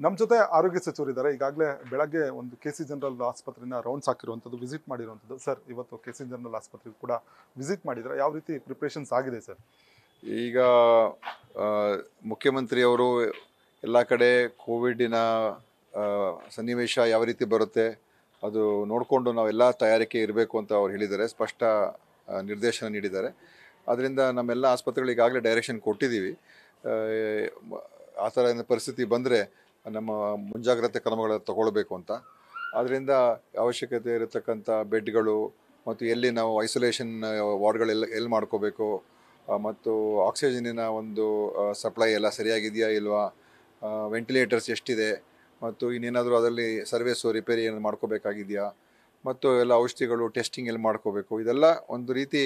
ನಮ್ಮ ಜೊತೆ ಆರೋಗ್ಯ ಸಚಿವರಿದ್ದಾರೆ. ಈಗಾಗಲೇ ಬೆಳಗ್ಗೆ ಒಂದು KC ಜನರಲ್ ಆಸ್ಪತ್ರೆನ ರೌಂಡ್ಸ್ ಹಾಕಿರುವಂಥದ್ದು, ವಿಸಿಟ್ ಮಾಡಿರುವಂಥದ್ದು. ಸರ್, ಇವತ್ತು KC ಜನರಲ್ ಆಸ್ಪತ್ರೆಗೆ ಕೂಡ ವಿಸಿಟ್ ಮಾಡಿದ್ದಾರೆ. ಯಾವ ರೀತಿ ಪ್ರಿಪ್ರೇಷನ್ಸ್ ಆಗಿದೆ ಸರ್? ಈಗ ಮುಖ್ಯಮಂತ್ರಿಯವರು ಎಲ್ಲ ಕಡೆ ಕೋವಿಡಿನ ಸನ್ನಿವೇಶ ಯಾವ ರೀತಿ ಬರುತ್ತೆ ಅದು ನೋಡಿಕೊಂಡು ನಾವೆಲ್ಲ ತಯಾರಿಕೆ ಇರಬೇಕು ಅಂತ ಅವ್ರು ಹೇಳಿದ್ದಾರೆ, ಸ್ಪಷ್ಟ ನಿರ್ದೇಶನ ನೀಡಿದ್ದಾರೆ. ಅದರಿಂದ ನಮ್ಮೆಲ್ಲ ಆಸ್ಪತ್ರೆಗಳು ಈಗಾಗಲೇ ಡೈರೆಕ್ಷನ್ ಕೊಟ್ಟಿದ್ದೀವಿ. ಆ ಥರ ಪರಿಸ್ಥಿತಿ ಬಂದರೆ ನಮ್ಮ ಮುಂಜಾಗ್ರತೆ ಕ್ರಮಗಳನ್ನು ತಗೊಳ್ಬೇಕು ಅಂತ. ಆದ್ದರಿಂದ ಅವಶ್ಯಕತೆ ಇರತಕ್ಕಂಥ ಬೆಡ್ಗಳು ಮತ್ತು ಎಲ್ಲಿ ನಾವು ಐಸೋಲೇಷನ್ ವಾರ್ಡ್ಗಳೆಲ್ಲ ಎಲ್ಲಿ ಮಾಡ್ಕೋಬೇಕು ಮತ್ತು ಆಕ್ಸಿಜನ್ನಿನ ಒಂದು ಸಪ್ಲೈ ಎಲ್ಲ ಸರಿಯಾಗಿದೆಯಾ ಇಲ್ವಾ, ವೆಂಟಿಲೇಟರ್ಸ್ ಎಷ್ಟಿದೆ ಮತ್ತು ಇನ್ನೇನಾದರೂ ಅದರಲ್ಲಿ ಸರ್ವಿಸು ರಿಪೇರಿ ಏನು ಮಾಡ್ಕೋಬೇಕಾಗಿದೆಯಾ ಮತ್ತು ಎಲ್ಲ ಔಷಧಿಗಳು ಟೆಸ್ಟಿಂಗ್ ಎಲ್ಲಿ ಮಾಡ್ಕೋಬೇಕು, ಇದೆಲ್ಲ ಒಂದು ರೀತಿ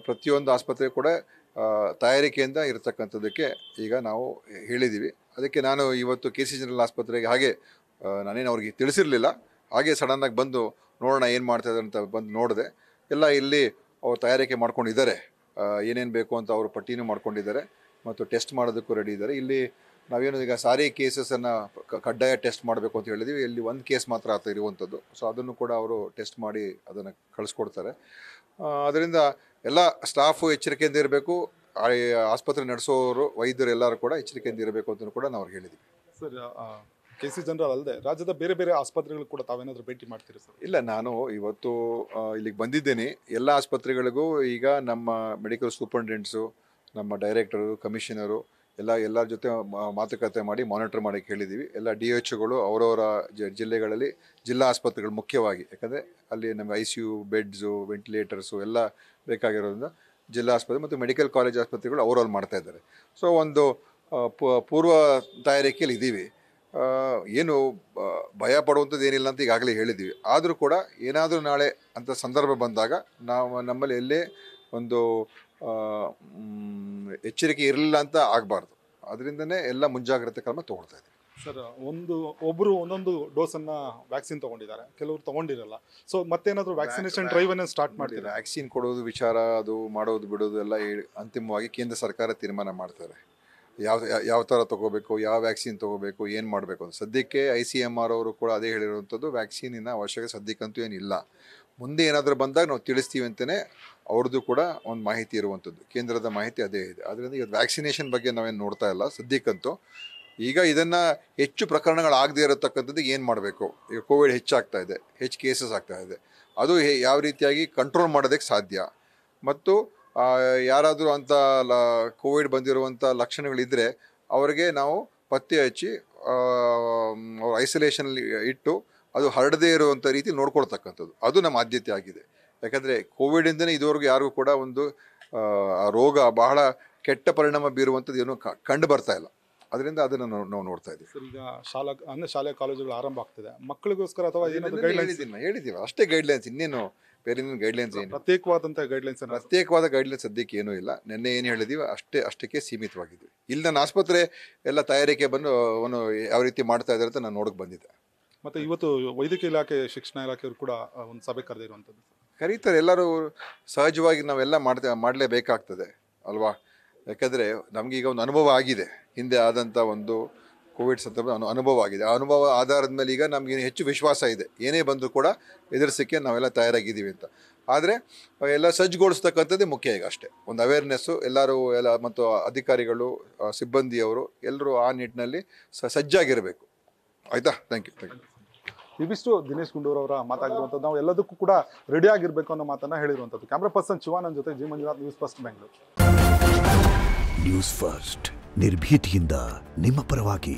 ಪ್ರತಿಯೊಂದು ಆಸ್ಪತ್ರೆ ಕೂಡ ತಯಾರಿಕೆಯಿಂದ ಇರತಕ್ಕಂಥದ್ದಕ್ಕೆ ಈಗ ನಾವು ಹೇಳಿದ್ದೀವಿ. ಅದಕ್ಕೆ ನಾನು ಇವತ್ತು KC ಜನರಲ್ ಆಸ್ಪತ್ರೆಗೆ ಹಾಗೆ ನಾನೇನು ಅವ್ರಿಗೆ ತಿಳಿಸಿರಲಿಲ್ಲ, ಹಾಗೆ ಸಡನ್ನಾಗಿ ಬಂದು ನೋಡೋಣ ಏನು ಮಾಡ್ತಾಯಿದ್ದಾರೆ ಅಂತ ಬಂದು ನೋಡಿದೆ. ಎಲ್ಲ ಇಲ್ಲಿ ಅವ್ರು ತಯಾರಿಕೆ ಮಾಡ್ಕೊಂಡಿದ್ದಾರೆ, ಏನೇನು ಬೇಕು ಅಂತ ಅವರು ಪಟ್ಟಿನೂ ಮಾಡ್ಕೊಂಡಿದ್ದಾರೆ ಮತ್ತು ಟೆಸ್ಟ್ ಮಾಡೋದಕ್ಕೂ ರೆಡಿ ಇದ್ದಾರೆ. ಇಲ್ಲಿ ನಾವೇನು ಈಗ ಸಾರಿ ಕೇಸಸನ್ನು ಕಡ್ಡಾಯ ಟೆಸ್ಟ್ ಮಾಡಬೇಕು ಅಂತ ಹೇಳಿದ್ವಿ. ಇಲ್ಲಿ ಒಂದು ಕೇಸ್ ಮಾತ್ರ ಆತ ಇರುವಂಥದ್ದು, ಸೊ ಅದನ್ನು ಕೂಡ ಅವರು ಟೆಸ್ಟ್ ಮಾಡಿ ಅದನ್ನು ಕಳಿಸ್ಕೊಡ್ತಾರೆ. ಅದರಿಂದ ಎಲ್ಲ ಸ್ಟಾಫು ಎಚ್ಚರಿಕೆಯಿಂದ ಇರಬೇಕು, ಆಸ್ಪತ್ರೆ ನಡೆಸೋರು ವೈದ್ಯರು ಎಲ್ಲರೂ ಕೂಡ ಎಚ್ಚರಿಕೆಯಿಂದ ಇರಬೇಕು ಅಂತ ಕೂಡ ನಾವು ಹೇಳಿದ್ವಿ. ಸರ್, KC ಜನರಲ್ ಅಲ್ಲದೆ ರಾಜ್ಯದ ಬೇರೆ ಬೇರೆ ಆಸ್ಪತ್ರೆಗಳು ಕೂಡ ತಾವೇನಾದರೂ ಭೇಟಿ ಮಾಡ್ತೀರಿ ಸರ್? ಇಲ್ಲ, ನಾನು ಇವತ್ತು ಇಲ್ಲಿಗೆ ಬಂದಿದ್ದೇನೆ. ಎಲ್ಲ ಆಸ್ಪತ್ರೆಗಳಿಗೂ ಈಗ ನಮ್ಮ ಮೆಡಿಕಲ್ ಸೂಪರಿಂಟೆಂಡೆಂಟ್ಸು, ನಮ್ಮ ಡೈರೆಕ್ಟರು, ಕಮಿಷನರು ಎಲ್ಲರ ಜೊತೆ ಮಾತುಕತೆ ಮಾಡಿ ಮಾನಿಟರ್ ಮಾಡೋಕ್ಕೆ ಹೇಳಿದ್ದೀವಿ. ಎಲ್ಲ DHOಗಳು ಅವರವರ ಜಿಲ್ಲೆಗಳಲ್ಲಿ ಜಿಲ್ಲಾ ಆಸ್ಪತ್ರೆಗಳು ಮುಖ್ಯವಾಗಿ, ಯಾಕಂದರೆ ಅಲ್ಲಿ ನಮಗೆ ICU ಬೆಡ್ಸು ವೆಂಟಿಲೇಟರ್ಸು ಎಲ್ಲ ಬೇಕಾಗಿರೋದ್ರಿಂದ ಜಿಲ್ಲಾ ಆಸ್ಪತ್ರೆ ಮತ್ತು ಮೆಡಿಕಲ್ ಕಾಲೇಜ್ ಆಸ್ಪತ್ರೆಗಳು ಅವರವ್ರು ಮಾಡ್ತಾಯಿದ್ದಾರೆ. ಸೊ ಒಂದು ಪೂರ್ವ ತಯಾರಿಕೆಯಲ್ಲಿ ಇದ್ದೀವಿ. ಏನು ಭಯ ಪಡುವಂಥದ್ದು ಏನಿಲ್ಲ ಅಂತ ಈಗಾಗಲೇ ಹೇಳಿದ್ದೀವಿ. ಆದರೂ ಕೂಡ ಏನಾದರೂ ನಾಳೆ ಅಂಥ ಸಂದರ್ಭ ಬಂದಾಗ ನಮ್ಮಲ್ಲಿ ಎಲ್ಲೇ ಒಂದು ಎಚ್ಚರಿಕೆ ಇರಲಿಲ್ಲ ಅಂತ ಆಗಬಾರ್ದು. ಅದರಿಂದನೇ ಎಲ್ಲ ಮುಂಜಾಗ್ರತೆ ಕ್ರಮ ತೊಗೊಳ್ತಾ ಇದ್ದೀವಿ. ಸರ್, ಒಬ್ಬರು ಒಂದೊಂದು ಡೋಸನ್ನು ವ್ಯಾಕ್ಸಿನ್ ತೊಗೊಂಡಿದ್ದಾರೆ, ಕೆಲವರು ತೊಗೊಂಡಿರಲ್ಲ. ಸೊ ಮತ್ತೇನಾದರೂ ವ್ಯಾಕ್ಸಿನೇಷನ್ ಡ್ರೈವನ್ನು ಸ್ಟಾರ್ಟ್ ಮಾಡ್ತೀರಾ? ವ್ಯಾಕ್ಸಿನ್ ಕೊಡೋದು ವಿಚಾರ, ಅದು ಮಾಡೋದು ಬಿಡೋದು ಎಲ್ಲ ಅಂತಿಮವಾಗಿ ಕೇಂದ್ರ ಸರ್ಕಾರ ತೀರ್ಮಾನ ಮಾಡ್ತಾರೆ. ಯಾವ ಥರ ತೊಗೋಬೇಕು, ಯಾವ ವ್ಯಾಕ್ಸಿನ್ ತೊಗೋಬೇಕು, ಏನು ಮಾಡಬೇಕು ಅಂತ. ಸದ್ಯಕ್ಕೆ ICMR ಅವರು ಕೂಡ ಅದೇ ಹೇಳಿರುವಂಥದ್ದು, ವ್ಯಾಕ್ಸಿನಿನ ಅವಶ್ಯಕತೆ ಸದ್ಯಕ್ಕಂತೂ ಏನಿಲ್ಲ. ಮುಂದೆ ಏನಾದರೂ ಬಂದಾಗ ನಾವು ತಿಳಿಸ್ತೀವಿ ಅಂತಲೇ ಅವ್ರದ್ದು ಕೂಡ ಒಂದು ಮಾಹಿತಿ ಇರುವಂಥದ್ದು, ಕೇಂದ್ರದ ಮಾಹಿತಿ ಅದೇ ಇದೆ. ಅದರಿಂದ ಈಗ ವ್ಯಾಕ್ಸಿನೇಷನ್ ಬಗ್ಗೆ ನಾವೇನು ನೋಡ್ತಾ ಇಲ್ಲ ಸದ್ಯಕ್ಕಂತೂ. ಈಗ ಇದನ್ನು ಹೆಚ್ಚು ಪ್ರಕರಣಗಳಾಗದೇ ಇರತಕ್ಕಂಥದ್ದು ಏನು ಮಾಡಬೇಕು, ಈಗ ಕೋವಿಡ್ ಹೆಚ್ಚಾಗ್ತಾ ಇದೆ, ಹೆಚ್ಚು ಕೇಸಸ್ ಆಗ್ತಾ ಇದೆ, ಅದು ಯಾವ ರೀತಿಯಾಗಿ ಕಂಟ್ರೋಲ್ ಮಾಡೋದಕ್ಕೆ ಸಾಧ್ಯ, ಮತ್ತು ಯಾರಾದರೂ ಅಂಥ ಕೋವಿಡ್ ಬಂದಿರುವಂಥ ಲಕ್ಷಣಗಳಿದ್ದರೆ ಅವರಿಗೆ ನಾವು ಪತ್ತೆ ಹಚ್ಚಿ ಅವ್ರ ಐಸೋಲೇಷನಲ್ಲಿ ಇಟ್ಟು ಅದು ಹರಡದೇ ಇರುವಂಥ ರೀತಿ ನೋಡ್ಕೊಳ್ತಕ್ಕಂಥದ್ದು, ಅದು ನಮ್ಮ ಆದ್ಯತೆ ಆಗಿದೆ. ಯಾಕಂದರೆ ಕೋವಿಡಿಂದನೇ ಇದುವರೆಗೂ ಯಾರಿಗೂ ಕೂಡ ಒಂದು ರೋಗ ಬಹಳ ಕೆಟ್ಟ ಪರಿಣಾಮ ಬೀರುವಂಥದ್ದು ಏನೂ ಕಂಡು ಬರ್ತಾ ಇಲ್ಲ. ಅದರಿಂದ ಅದನ್ನು ನಾವು ನೋಡ್ತಾ ಇದ್ದೀವಿ. ಸರ್, ಈಗ ಶಾಲೆ ಕಾಲೇಜುಗಳು ಆರಂಭ ಆಗ್ತಿದೆ, ಮಕ್ಕಳಿಗೋಸ್ಕರ ಅಥವಾ ಏನಾದರೂ ಗೈಡ್ಲೈನ್ಸ್ ಹೇಳಿದ್ದೀವಿ ಅಷ್ಟೇ. ಗೈಡ್ಲೈನ್ಸ್, ಇನ್ನೇನು ಬೇರೆ ಗೈಡ್ಲೈನ್ಸ್ ಏನು ಪ್ರತ್ಯೇಕವಾದ ಗೈಡ್ಲೈನ್ಸ್ ಸದ್ಯಕ್ಕೆ ಏನೂ ಇಲ್ಲ. ನಿನ್ನೆ ಏನು ಹೇಳಿದ್ದೀವಿ ಅಷ್ಟಕ್ಕೆ ಸೀಮಿತವಾಗಿದ್ದೀವಿ. ಇಲ್ಲಿ ನನ್ನ ಆಸ್ಪತ್ರೆ ಎಲ್ಲ ತಯಾರಿಕೆ ಬಂದು ಅವನು ಯಾವ ರೀತಿ ಮಾಡ್ತಾ ಇದ್ದಾರೆ ಅಂತ ನಾನು ನೋಡೋಕೆ ಬಂದಿದ್ದೆ. ಮತ್ತು ಇವತ್ತು ವೈದ್ಯಕೀಯ ಇಲಾಖೆ, ಶಿಕ್ಷಣ ಇಲಾಖೆಯವರು ಕೂಡ ಒಂದು ಸಭೆ ಕರೆದಿರುವಂಥದ್ದು. ಕರೀತಾರೆ, ಎಲ್ಲರೂ ಸಹಜವಾಗಿ ನಾವೆಲ್ಲ ಮಾಡಲೇಬೇಕಾಗ್ತದೆ ಅಲ್ವಾ. ಯಾಕಂದರೆ ನಮಗೀಗ ಒಂದು ಅನುಭವ ಆಗಿದೆ, ಹಿಂದೆ ಆದಂಥ ಒಂದು ಕೋವಿಡ್ ಸಂದರ್ಭ ಅನುಭವ ಆಗಿದೆ. ಆ ಅನುಭವ ಆಧಾರದ ಮೇಲೆ ಈಗ ನಮಗೆ ಹೆಚ್ಚು ವಿಶ್ವಾಸ ಇದೆ, ಏನೇ ಬಂದರೂ ಕೂಡ ಎದುರಿಸೋಕ್ಕೆ ನಾವೆಲ್ಲ ತಯಾರಾಗಿದ್ದೀವಿ ಅಂತ. ಆದರೆ ಎಲ್ಲ ಸಜ್ಜುಗೊಳಿಸ್ತಕ್ಕಂಥದ್ದೇ ಮುಖ್ಯ. ಈಗ ಅಷ್ಟೇ ಒಂದು ಅವೇರ್ನೆಸ್ಸು ಎಲ್ಲರೂ ಮತ್ತು ಅಧಿಕಾರಿಗಳು, ಸಿಬ್ಬಂದಿಯವರು ಎಲ್ಲರೂ ಆ ನಿಟ್ಟಿನಲ್ಲಿ ಸಜ್ಜಾಗಿರಬೇಕು. ಆಯಿತಾ? Thank you. ಇವಿಷ್ಟು ದಿನೇಶ್ ಗುಂಡೂರಾವ್ ಅವರ ಮಾತಾಗಿರುವಂಥದ್ದು. ನಾವು ಎಲ್ಲದಕ್ಕೂ ಕೂಡ ರೆಡಿ ಆಗಿರಬೇಕು ಅನ್ನೋ ಮಾತನ್ನು ಹೇಳಿರುವಂಥದ್ದು. ಕ್ಯಾಮ್ರಾ ಪರ್ಸನ್ ಶಿವಾನಂದ್ ಜೊತೆ G Manjunath, news first Bengaluru. News first ನಿರ್ಭೀತಿಯಿಂದ ನಿಮ್ಮ ಪರವಾಗಿ.